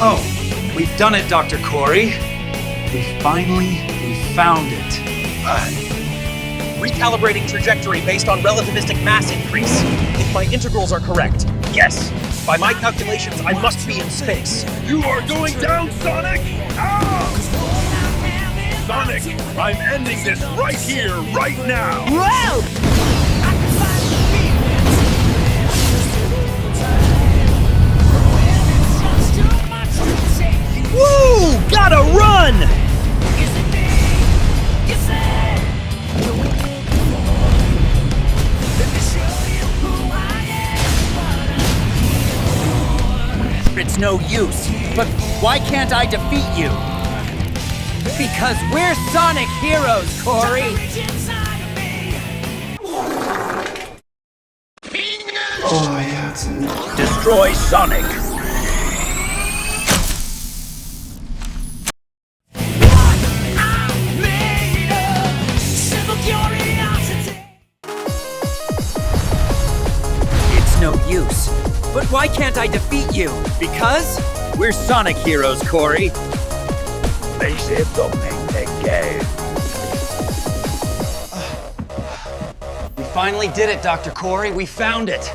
Oh, we've done it, Dr. Corey. We found it. Recalibrating trajectory based on relativistic mass increase. If my integrals are correct, yes. By my calculations, I must be in space. You are going down, Sonic! Ah! Sonic, I'm ending this right here, right now! Whoa! Woo! Gotta run! It's no use. But why can't I defeat you? Because we're Sonic heroes, Corey! Destroy Sonic! It's no use. But why can't I defeat you? Because we're Sonic heroes, Corey. We finally did it, Dr. Corey. We found it.